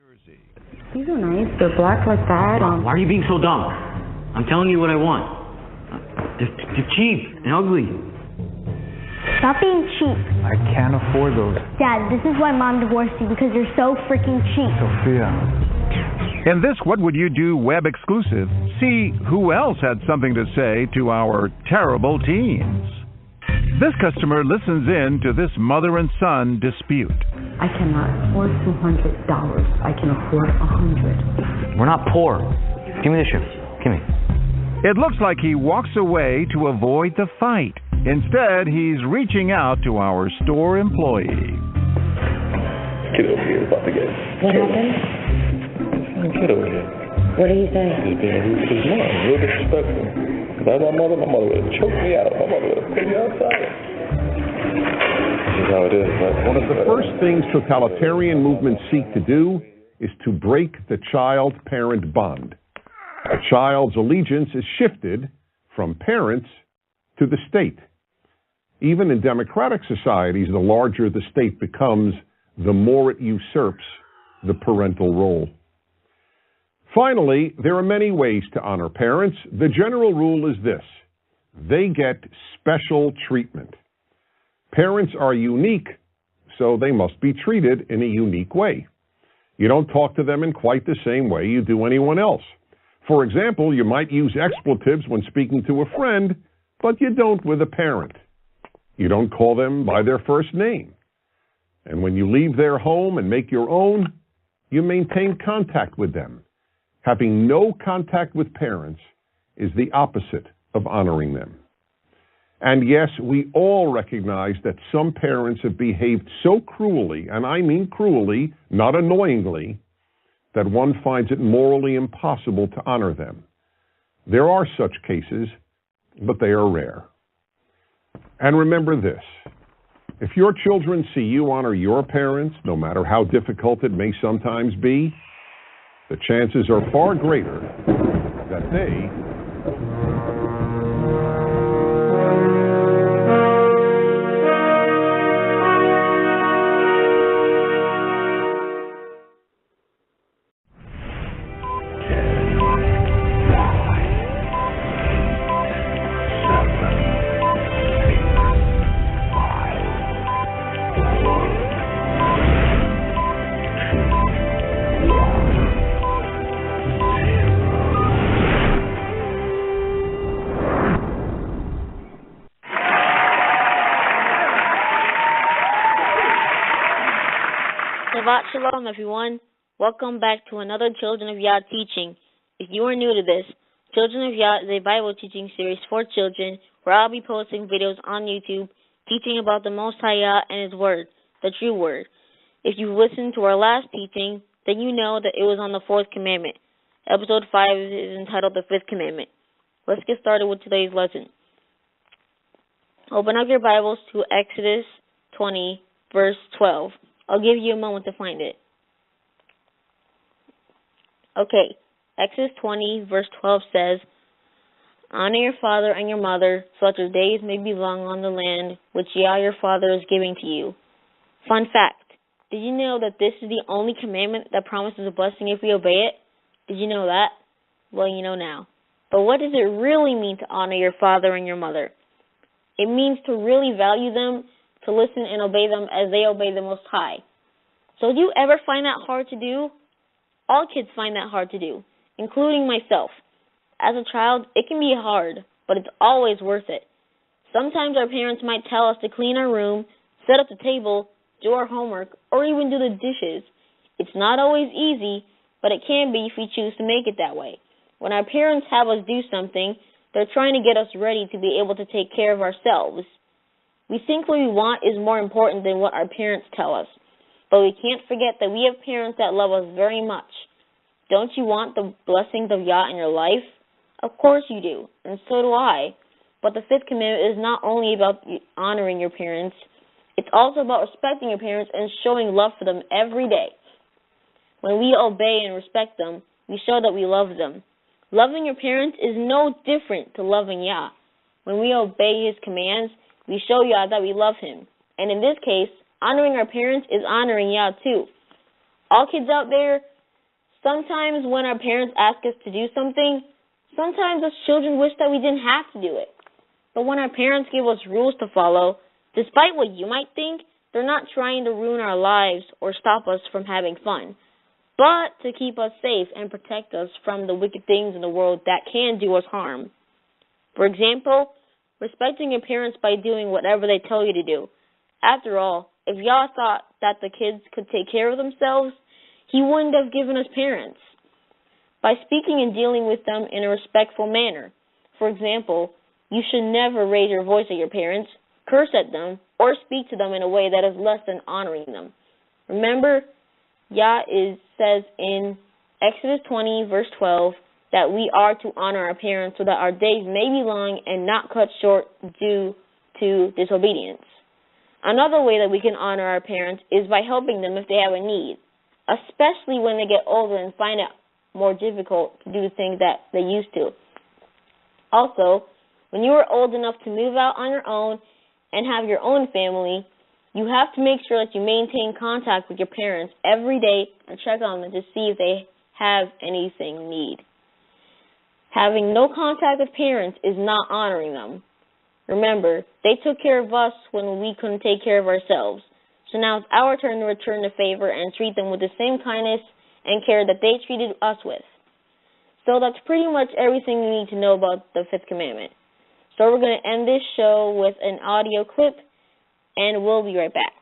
These are nice. They're black like that. Why are you being so dumb? I'm telling you what I want. They're cheap and ugly. Stop being cheap. I can't afford those. Dad, this is why Mom divorced you, because you're so freaking cheap. Sophia. In this What Would You Do web exclusive, see who else had something to say to our terrible teens. This customer listens in to this mother and son dispute. I cannot afford $200. I can afford $100. We're not poor. Give me the shoe. Give me. It looks like he walks away to avoid the fight. Instead, he's reaching out to our store employee. Get over here, about to get. What happened? Get over here. What did he say? He's being rude to his mom, real disrespectful. If I was my mother would have choked me out. My mother would have put me outside. This is how it is. One of the first things totalitarian movements seek to do is to break the child-parent bond. A child's allegiance is shifted from parents to the state. Even in democratic societies, the larger the state becomes, the more it usurps the parental role. Finally, there are many ways to honor parents. The general rule is this: they get special treatment. Parents are unique, so they must be treated in a unique way. You don't talk to them in quite the same way you do anyone else. For example, you might use expletives when speaking to a friend, but you don't with a parent. You don't call them by their first name. And when you leave their home and make your own, you maintain contact with them. Having no contact with parents is the opposite of honoring them. And yes, we all recognize that some parents have behaved so cruelly, and I mean cruelly, not annoyingly, that one finds it morally impossible to honor them. There are such cases, but they are rare. And remember this: if your children see you honor your parents, no matter how difficult it may sometimes be, the chances are far greater that they Shabbat Shalom, everyone. Welcome back to another Children of Yah teaching. If you are new to this, Children of Yah is a Bible teaching series for children where I'll be posting videos on YouTube teaching about the Most High Yah and His Word, the true Word. If you've listened to our last teaching, then you know that it was on the 4th commandment. Episode 5 is entitled The 5th Commandment. Let's get started with today's lesson. Open up your Bibles to Exodus 20, verse 12. I'll give you a moment to find it. Okay, Exodus 20, verse 12 says, "Honor your father and your mother, so that your days may be long on the land which Yah your father is giving to you." Fun fact, did you know that this is the only commandment that promises a blessing if we obey it? Did you know that? Well, you know now. But what does it really mean to honor your father and your mother? It means to really value them, to listen and obey them as they obey the Most High. So do you ever find that hard to do? All kids find that hard to do, including myself. As a child, it can be hard, but it's always worth it. Sometimes our parents might tell us to clean our room, set up the table, do our homework, or even do the dishes. It's not always easy, but it can be if we choose to make it that way. When our parents have us do something, they're trying to get us ready to be able to take care of ourselves. We think what we want is more important than what our parents tell us. But we can't forget that we have parents that love us very much. Don't you want the blessings of Yah in your life? Of course you do, and so do I. But the 5th commandment is not only about honoring your parents, it's also about respecting your parents and showing love for them every day. When we obey and respect them, we show that we love them. Loving your parents is no different to loving Yah. When we obey His commands, we show Yah that we love Him. And in this case, honoring our parents is honoring Yah too. All kids out there, Sometimes when our parents ask us to do something, sometimes us children wish that we didn't have to do it. But when our parents give us rules to follow, despite what you might think, they're not trying to ruin our lives or stop us from having fun, but to keep us safe and protect us from the wicked things in the world that can do us harm. For example, respecting your parents by doing whatever they tell you to do. After all, if Yah thought that the kids could take care of themselves, He wouldn't have given us parents. By speaking and dealing with them in a respectful manner. For example, you should never raise your voice at your parents, curse at them, or speak to them in a way that is less than honoring them. Remember, Yah says in Exodus 20, verse 12, that we are to honor our parents so that our days may be long and not cut short due to disobedience. Another way that we can honor our parents is by helping them if they have a need, especially when they get older and find it more difficult to do the things that they used to. Also, when you are old enough to move out on your own and have your own family, you have to make sure that you maintain contact with your parents every day and check on them to see if they have anything you need. Having no contact with parents is not honoring them. Remember, they took care of us when we couldn't take care of ourselves. So now it's our turn to return the favor and treat them with the same kindness and care that they treated us with. So that's pretty much everything you need to know about the fifth commandment. So we're going to end this show with an audio clip, and we'll be right back.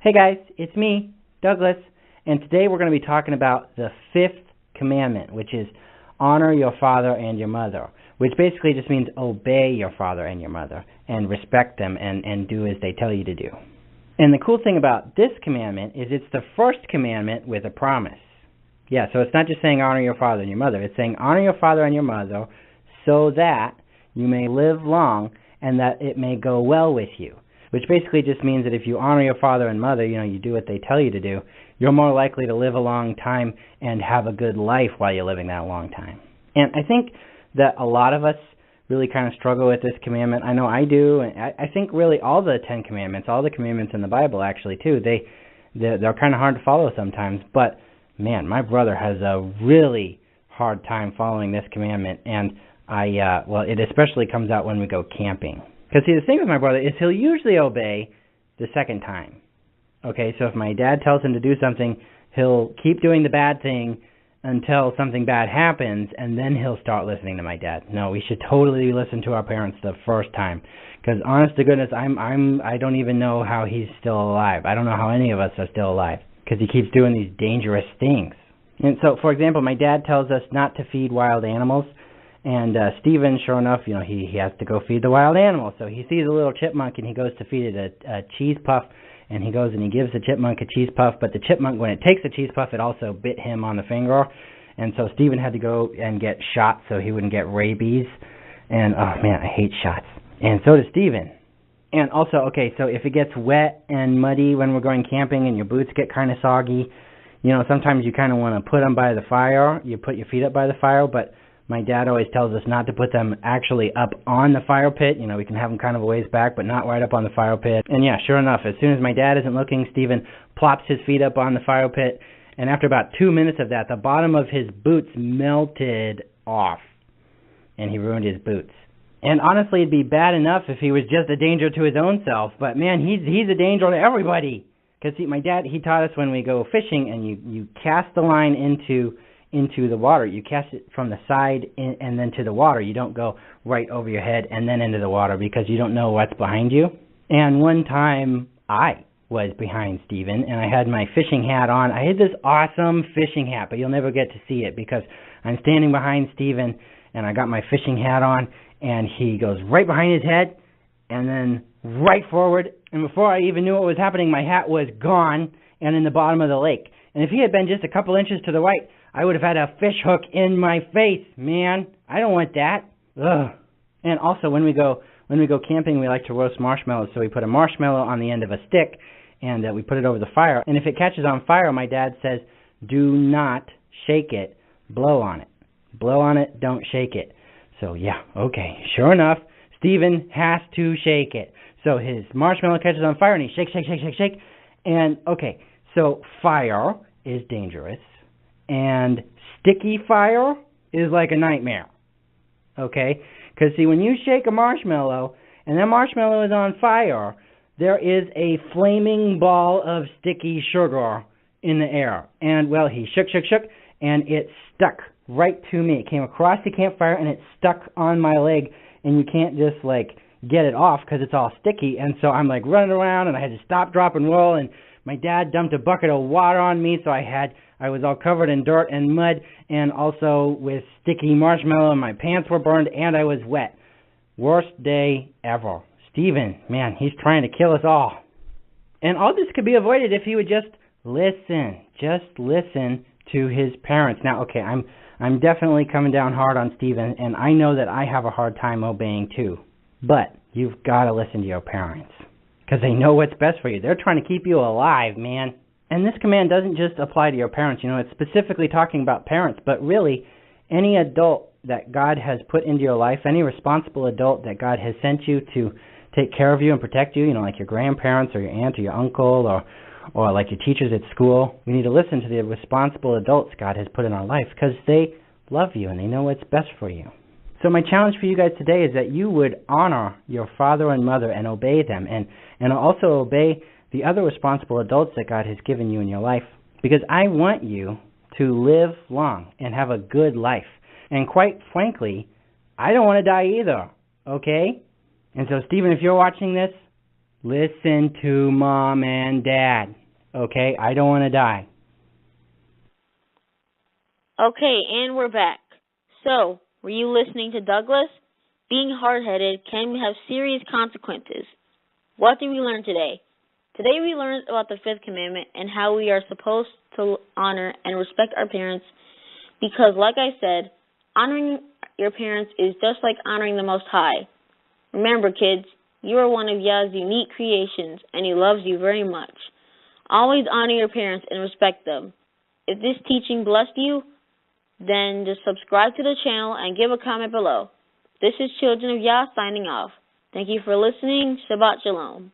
Hey guys, it's me, Douglas, and today we're going to be talking about the fifth commandment, which is honor your father and your mother, which basically just means obey your father and your mother and respect them and do as they tell you to do. And the cool thing about this commandment is it's the first commandment with a promise. Yeah, so it's not just saying honor your father and your mother. It's saying honor your father and your mother so that you may live long and that it may go well with you, which basically just means that if you honor your father and mother, you do what they tell you to do, you're more likely to live a long time and have a good life while you're living that long time. And I think that a lot of us really kind of struggle with this commandment. I know I do, and I think really all the 10 commandments, all the commandments in the Bible actually too, they're kind of hard to follow sometimes, but man, my brother has a really hard time following this commandment, and it especially comes out when we go camping. Because see, the thing with my brother is he'll usually obey the second time. Okay, so if my dad tells him to do something, he'll keep doing the bad thing until something bad happens, and then he'll start listening to my dad. No, we should totally listen to our parents the first time. Because honest to goodness, I don't even know how he's still alive. I don't know how any of us are still alive, because he keeps doing these dangerous things. And so, for example, my dad tells us not to feed wild animals, and Stephen, sure enough, he has to go feed the wild animals. So he sees a little chipmunk, and he goes to feed it a cheese puff, and he goes and he gives the chipmunk a cheese puff, but the chipmunk, when it takes the cheese puff, it also bit him on the finger, and so Stephen had to go and get shot so he wouldn't get rabies, and oh man, I hate shots, and so does Stephen. And also, okay, so if it gets wet and muddy when we're going camping and your boots get kind of soggy, sometimes you kind of want to put them by the fire, you put your feet up by the fire, but my dad always tells us not to put them actually up on the fire pit. We can have them kind of a ways back, but not right up on the fire pit. And yeah, sure enough, as soon as my dad isn't looking, Stephen plops his feet up on the fire pit, and after about 2 minutes of that, the bottom of his boots melted off, and he ruined his boots. And honestly, it'd be bad enough if he was just a danger to his own self, but man, he's a danger to everybody. Because my dad, he taught us when we go fishing, and you cast the line into the water. You cast it from the side and then to the water. You don't go right over your head and then into the water because you don't know what's behind you. And one time I was behind Stephen and I had my fishing hat on. I had this awesome fishing hat, but you'll never get to see it because I'm standing behind Stephen and I got my fishing hat on and he goes right behind his head and then right forward. And before I even knew what was happening, my hat was gone and in the bottom of the lake. And if he had been just a couple inches to the right, I would have had a fish hook in my face, man. I don't want that. Ugh. And also, when we go camping, we like to roast marshmallows. So we put a marshmallow on the end of a stick, and we put it over the fire. And if it catches on fire, my dad says, do not shake it. Blow on it. Blow on it. Don't shake it. So yeah, okay. Sure enough, Stephen has to shake it. So his marshmallow catches on fire and he shake. And, okay, so fire is dangerous and sticky fire is like a nightmare, okay? Because, see, when you shake a marshmallow and that marshmallow is on fire, there is a flaming ball of sticky sugar in the air. And, well, he shook, and it stuck right to me. It came across the campfire and it stuck on my leg, and you can't just, like, get it off because it's all sticky. And so I'm, like, running around, and I had to stop, drop, and roll, and my dad dumped a bucket of water on me, so I was all covered in dirt and mud, and also with sticky marshmallow, and my pants were burned, and I was wet. Worst day ever. Stephen, man, he's trying to kill us all. And all this could be avoided if he would just listen. Just listen to his parents. Now, okay, I'm definitely coming down hard on Stephen, and I know that I have a hard time obeying too. But you've got to listen to your parents, because they know what's best for you. They're trying to keep you alive, man. And this command doesn't just apply to your parents. You know, it's specifically talking about parents, but really any adult that God has put into your life, any responsible adult that God has sent you to take care of you and protect you, you know, like your grandparents or your aunt or your uncle or like your teachers at school. We need to listen to the responsible adults God has put in our life because they love you and they know what's best for you. So my challenge for you guys today is that you would honor your father and mother and obey them, and also obey the other responsible adults that God has given you in your life, because I want you to live long and have a good life. And quite frankly, I don't want to die either, okay? And so, Stephen, if you're watching this, listen to Mom and Dad, okay? I don't want to die. Okay, and we're back. So, were you listening to Douglas? Being hard-headed can have serious consequences. What did we learn today? Today we learned about the fifth commandment and how we are supposed to honor and respect our parents because, like I said, honoring your parents is just like honoring the Most High. Remember, kids, you are one of Yah's unique creations, and He loves you very much. Always honor your parents and respect them. If this teaching blessed you, then just subscribe to the channel and give a comment below. This is Children of Yah signing off. Thank you for listening. Shabbat Shalom.